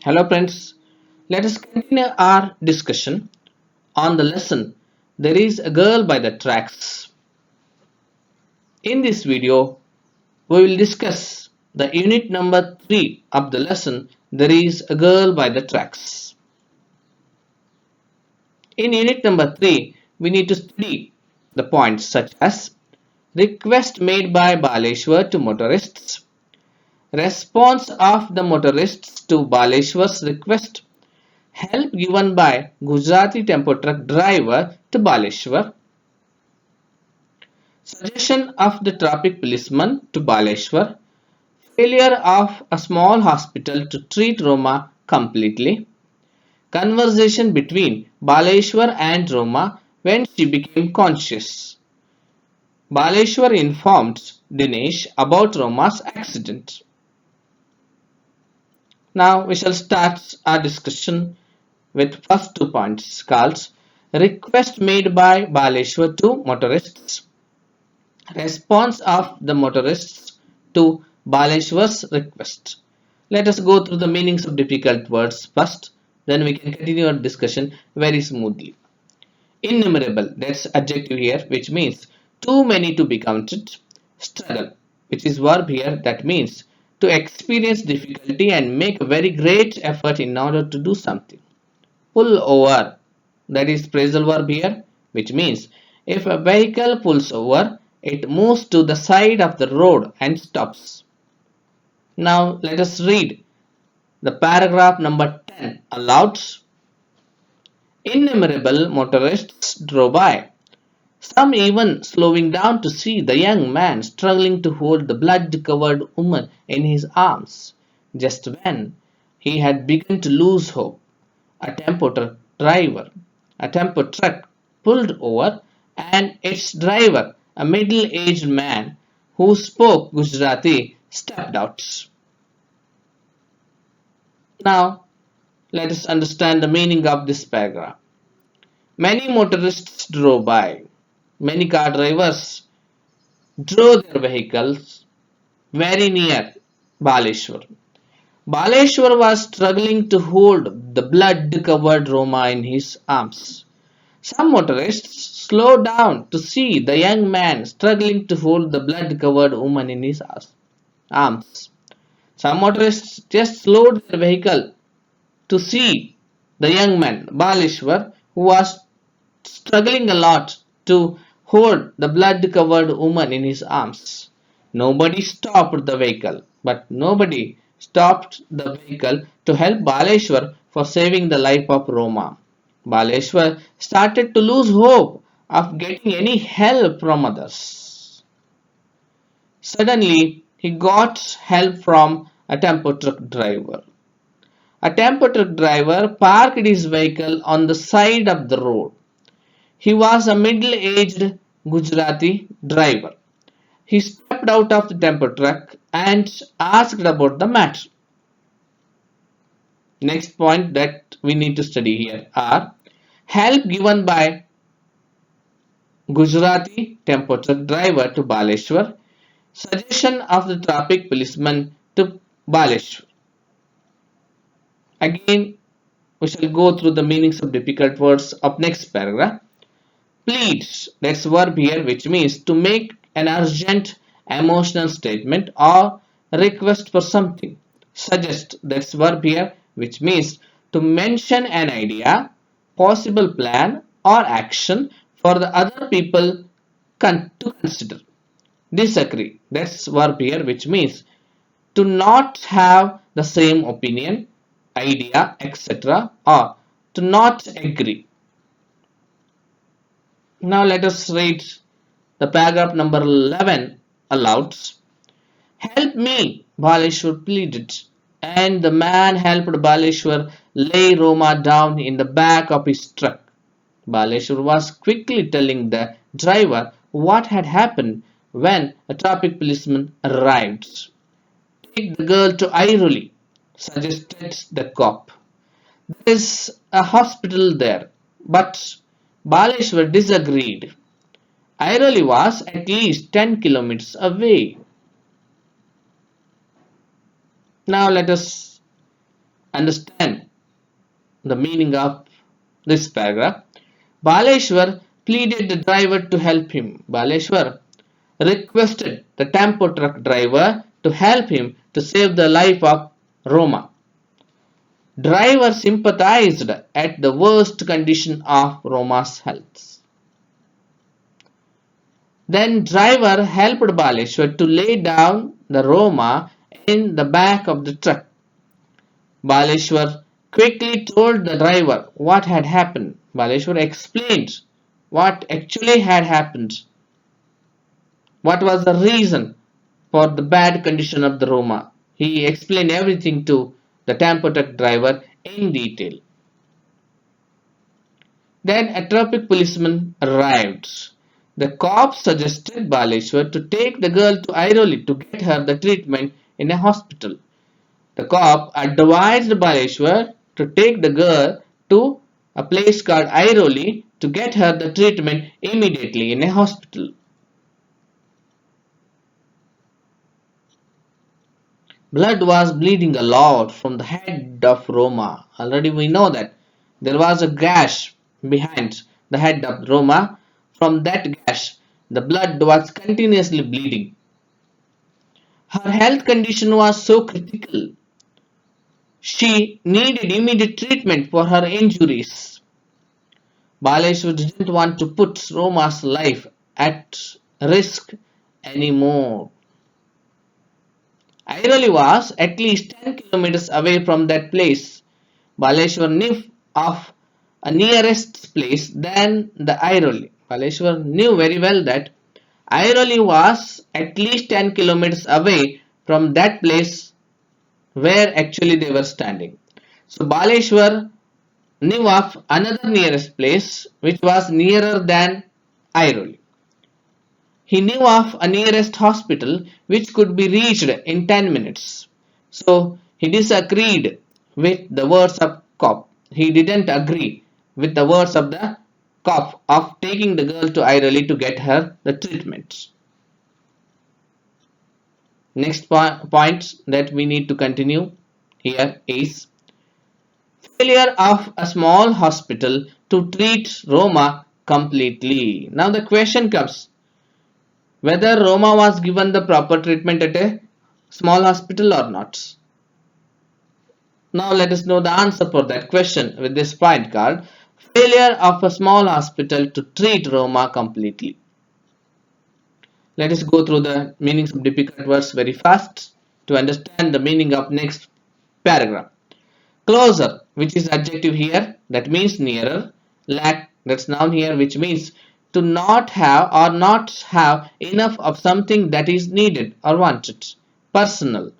Hello friends, let us continue our discussion on the lesson There is a Girl by the Tracks. In this video, we will discuss the unit number 3 of the lesson There is a Girl by the Tracks. In unit number 3, we need to study the points such as request made by Baleshwar to motorists, response of the motorists to Baleshwar's request, help given by Gujarati tempo truck driver to Baleshwar, suggestion of the traffic policeman to Baleshwar, failure of a small hospital to treat Roma completely, conversation between Baleshwar and Roma when she became conscious. Baleshwar informed Dinesh about Roma's accident. Now we shall start our discussion with first 2 points called request made by Baleshwar to motorists, response of the motorists to Baleshwar's request. Let us go through the meanings of difficult words first, then we can continue our discussion very smoothly. Innumerable, that's adjective here, which means too many to be counted. Struggle, which is verb here, that means to experience difficulty and make a very great effort in order to do something. Pull over, that is phrasal verb here, which means if a vehicle pulls over, it moves to the side of the road and stops. Now let us read the paragraph number 10 aloud. Innumerable motorists drove by, some even slowing down to see the young man struggling to hold the blood-covered woman in his arms. Just when he had begun to lose hope, a tempo truck pulled over, and its driver, a middle-aged man who spoke Gujarati, stepped out. Now, let us understand the meaning of this paragraph. Many motorists drove by. Many car drivers drove their vehicles very near Baleshwar. Baleshwar was struggling to hold the blood-covered Roma in his arms. Some motorists slowed down to see the young man struggling to hold the blood-covered woman in his arms. Some motorists just slowed their vehicle to see the young man, Baleshwar, who was struggling a lot to hold the blood-covered woman in his arms. Nobody stopped the vehicle, but nobody stopped the vehicle to help Baleshwar for saving the life of Roma. Baleshwar started to lose hope of getting any help from others. Suddenly, he got help from a tempo truck driver. A tempo truck driver parked his vehicle on the side of the road. He was a middle-aged Gujarati driver. He stepped out of the tempo truck and asked about the matter. Next point that we need to study here are help given by Gujarati tempo truck driver to Baleshwar, suggestion of the traffic policeman to Baleshwar. Again, we shall go through the meanings of difficult words of next paragraph. Plead, that's verb here, which means to make an urgent emotional statement or request for something. Suggest, that's verb here, which means to mention an idea, possible plan or action for the other people to consider. Disagree, that's verb here, which means to not have the same opinion, idea, etc. or to not agree. Now let us read the paragraph number 11 aloud. Help me, Baleshwar pleaded, and the man helped Baleshwar lay Roma down in the back of his truck. Baleshwar was quickly telling the driver what had happened when a traffic policeman arrived. Take the girl to Airoli, suggested the cop. There is a hospital there, but Baleshwar disagreed. Airoli was at least 10 kilometers away. Now let us understand the meaning of this paragraph. Baleshwar pleaded the driver to help him. Baleshwar requested the tempo truck driver to help him to save the life of Roma. Driver sympathized at the worst condition of Roma's health. Then driver helped Baleshwar to lay down the Roma in the back of the truck. Baleshwar quickly told the driver what had happened. Baleshwar explained what actually had happened. What was the reason for the bad condition of the Roma? He explained everything to the tempo truck driver in detail. Then a traffic policeman arrived. The cop suggested Baleshwar to take the girl to Airoli to get her the treatment in a hospital. The cop advised Baleshwar to take the girl to a place called Airoli to get her the treatment immediately in a hospital. Blood was bleeding a lot from the head of Roma. Already we know that there was a gash behind the head of Roma. From that gash, the blood was continuously bleeding. Her health condition was so critical. She needed immediate treatment for her injuries. Baleshwar didn't want to put Roma's life at risk anymore. Airoli was at least 10 kilometers away from that place. Baleshwar knew of a nearest place than the Airoli. Baleshwar knew very well that Airoli was at least 10 kilometers away from that place where actually they were standing. So Baleshwar knew of another nearest place which was nearer than Airoli. He knew of a nearest hospital which could be reached in 10 minutes. So he disagreed with the words of cop. He didn't agree with the words of the cop of taking the girl to Airoli to get her the treatment. Next point that we need to continue here is failure of a small hospital to treat Roma completely. Now the question comes, whether Roma was given the proper treatment at a small hospital or not. Now let us know the answer for that question with this point called failure of a small hospital to treat Roma completely. Let us go through the meanings of difficult words very fast to understand the meaning of next paragraph. Closer, which is adjective here, that means nearer. Lack, that's noun here, which means to not have or not have enough of something that is needed or wanted. Personal,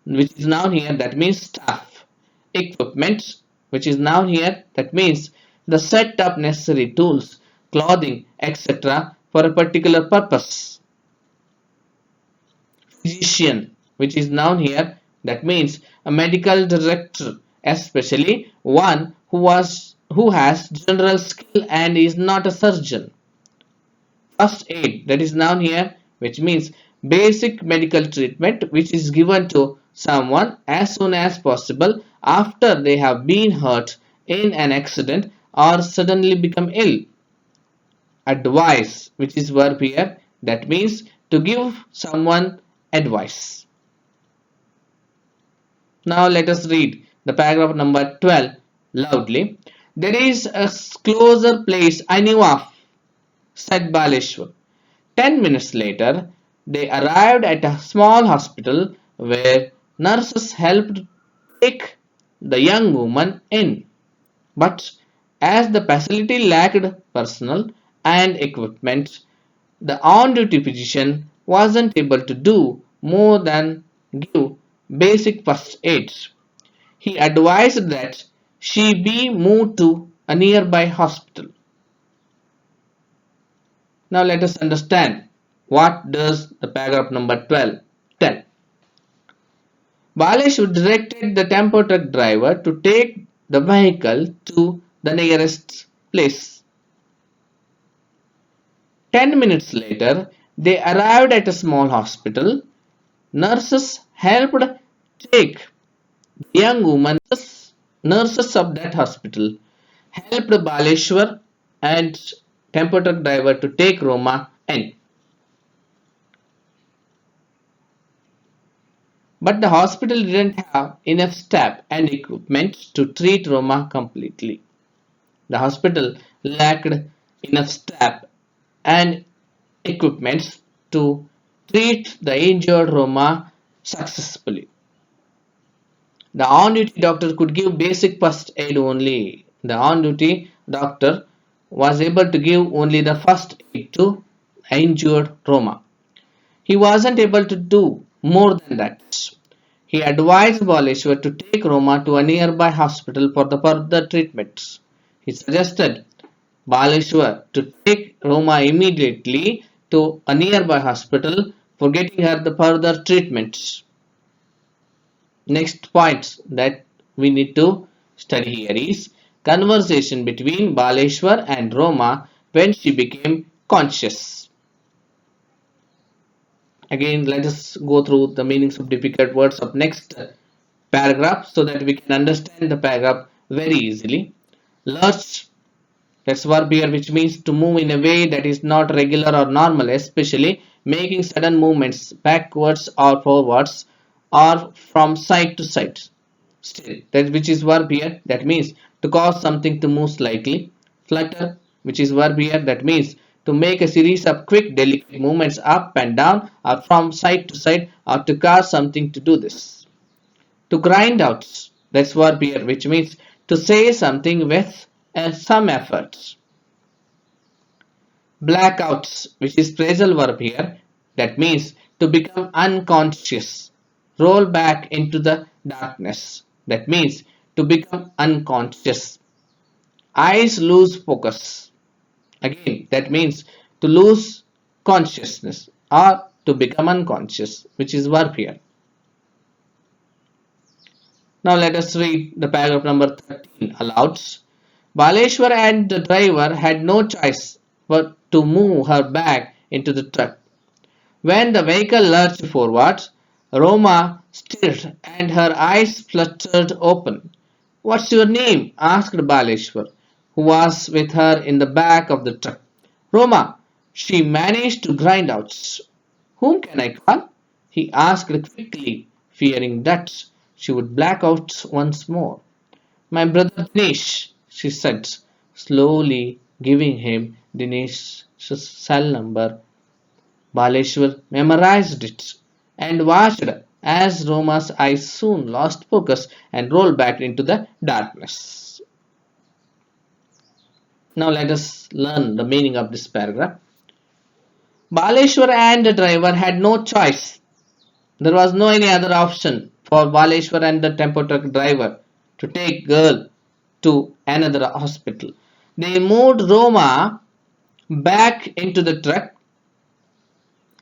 which is noun here, that means staff. Equipment, which is noun here, that means the set of necessary tools, clothing, etc. for a particular purpose. Physician, which is noun here, that means a medical director, especially one who has general skill and is not a surgeon. First aid, that is noun here, which means basic medical treatment which is given to someone as soon as possible after they have been hurt in an accident or suddenly become ill. Advice, which is verb here, that means to give someone advice. Now let us read the paragraph number 12 loudly. There is a closer place I knew of, said Baleshwar. 10 minutes later, they arrived at a small hospital where nurses helped take the young woman in. But as the facility lacked personnel and equipment, the on-duty physician wasn't able to do more than give basic first aid. He advised that she be moved to a nearby hospital. Now let us understand what does the paragraph number 12 tell. Baleshwar directed the tempo truck driver to take the vehicle to the nearest place. 10 minutes later, they arrived at a small hospital. Nurses helped take The young woman, nurses of that hospital, helped Baleshwar and tempo truck driver to take Roma in. But the hospital didn't have enough staff and equipment to treat Roma completely. The hospital lacked enough staff and equipment to treat the injured Roma successfully. The on-duty doctor could give basic first aid only. The on-duty doctor was able to give only the first aid to injured Roma. He wasn't able to do more than that. He advised Baleshwar to take Roma to a nearby hospital for the further treatments. He suggested Baleshwar to take Roma immediately to a nearby hospital for getting her the further treatments. Next point that we need to study here is conversation between Baleshwar and Roma when she became conscious. Again, let us go through the meanings of difficult words of next paragraph so that we can understand the paragraph very easily. Lurch, that's verb here, which means to move in a way that is not regular or normal, especially making sudden movements backwards or forwards or from side to side. Still, that which is verb here, that means to cause something to move slightly. Flutter, which is verb here, that means to make a series of quick delicate movements up and down or from side to side or to cause something to do this. To grind out, that's verb here, which means to say something with some effort. Blackouts, which is phrasal verb here, that means to become unconscious. Roll back into the darkness, that means to become unconscious. Eyes lose focus, again that means to lose consciousness or to become unconscious, which is verb here. Now let us read the paragraph number 13 aloud. Baleshwar and the driver had no choice but to move her back into the truck. When the vehicle lurched forward, Roma stirred and her eyes fluttered open. What's your name? Asked Baleshwar, who was with her in the back of the truck. Roma, she managed to grind out. Whom can I call? He asked quickly, fearing that she would black out once more. My brother Dinesh, she said, slowly giving him Dinesh's cell number. Baleshwar memorized it and watched as Roma's eyes soon lost focus and rolled back into the darkness. Now let us learn the meaning of this paragraph. Baleshwar and the driver had no choice. There was no any other option for Baleshwar and the tempo truck driver to take girl to another hospital. They moved Roma back into the truck.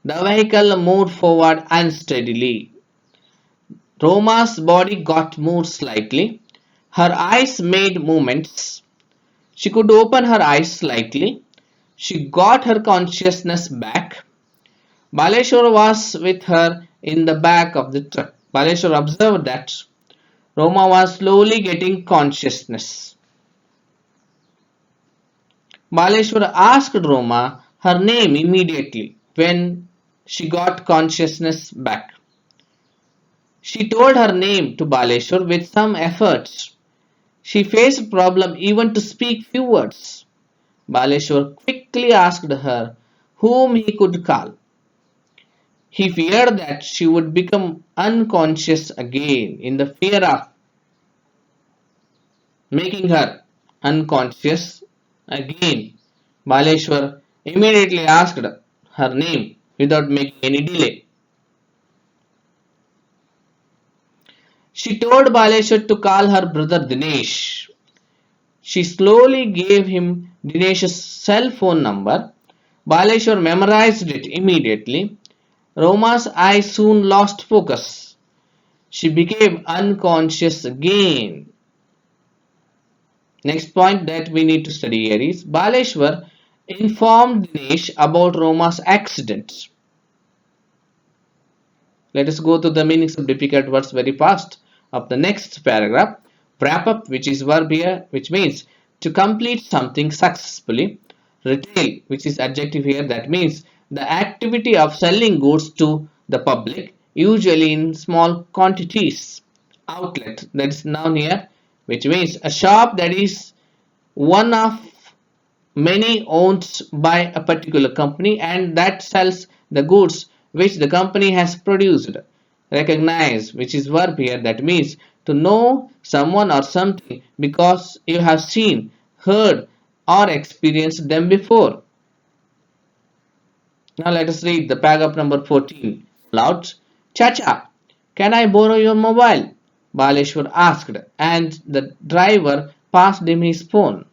The vehicle moved forward unsteadily. Roma's body got moved slightly. Her eyes made movements. She could open her eyes slightly. She got her consciousness back. Baleshwar was with her in the back of the truck. Baleshwar observed that Roma was slowly getting consciousness. Baleshwar asked Roma her name immediately when she got consciousness back. She told her name to Baleshwar with some efforts. She faced problem even to speak few words. Baleshwar quickly asked her whom he could call. He feared that she would become unconscious again. In the fear of making her unconscious again, Baleshwar immediately asked her name without making any delay. She told Baleshwar to call her brother Dinesh. She slowly gave him Dinesh's cell phone number. Baleshwar memorized it immediately. Roma's eyes soon lost focus. She became unconscious again. Next point that we need to study here is Baleshwar informed Dinesh about Roma's accident. Let us go to the meanings of difficult words very fast. of the next paragraph. Wrap up, which is verb here, which means to complete something successfully. Retail, which is adjective here, that means the activity of selling goods to the public, usually in small quantities. Outlet, that is noun here, which means a shop that is one of many owned by a particular company and that sells the goods which the company has produced. Recognize, which is verb here, that means to know someone or something because you have seen, heard, or experienced them before. Now let us read the paragraph number 14 loud. Chacha, can I borrow your mobile? Baleshwar asked, and the driver passed him his phone.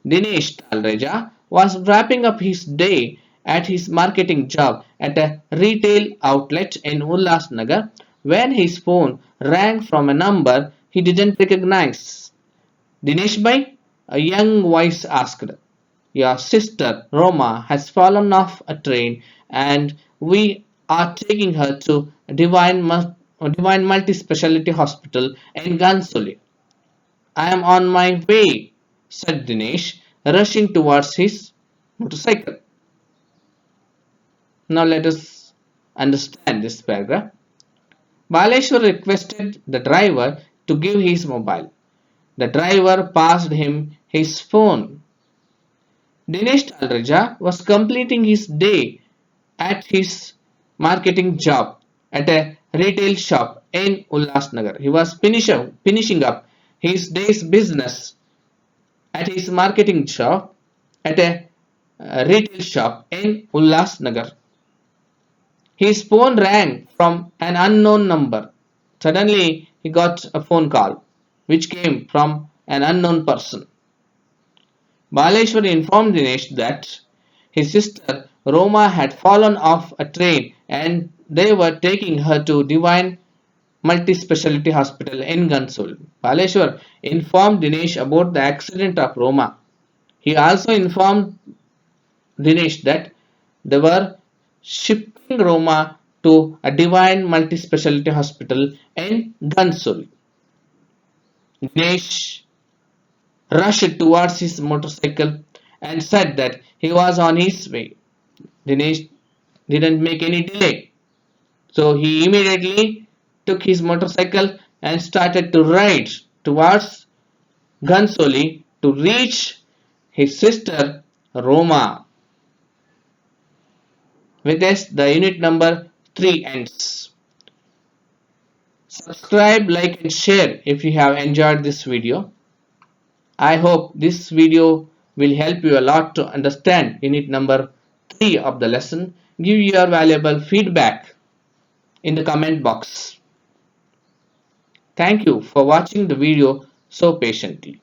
Dinesh Talreja was wrapping up his day at his marketing job at a retail outlet in Ullasnagar when his phone rang from a number he didn't recognize. Dinesh bhai, a young voice asked. Your sister Roma has fallen off a train and we are taking her to Divine Multi-Speciality Hospital in Gansoli. I am on my way, said Dinesh, rushing towards his motorcycle. Now let us understand this paragraph. Baleshwar requested the driver to give his mobile. The driver passed him his phone. Dinesh Talreja was completing his day at his marketing job at a retail shop in Ullasnagar. He was finishing up his day's business at his marketing shop at a retail shop in Ullasnagar. His phone rang from an unknown number. Suddenly, he got a phone call which came from an unknown person. Baleshwar informed Dinesh that his sister Roma had fallen off a train and they were taking her to Divine Multi-Speciality Hospital in Gansol. Baleshwar informed Dinesh about the accident of Roma. He also informed Dinesh that they were shipping Roma to a Divine Multi-Speciality Hospital in Gansol. Dinesh rushed towards his motorcycle and said that he was on his way. Dinesh didn't make any delay, so he immediately took his motorcycle and started to ride towards Gansoli to reach his sister Roma. With this, the unit number 3 ends. Subscribe, like and share if you have enjoyed this video. I hope this video will help you a lot to understand unit number 3 of the lesson. Give your valuable feedback in the comment box. Thank you for watching the video so patiently.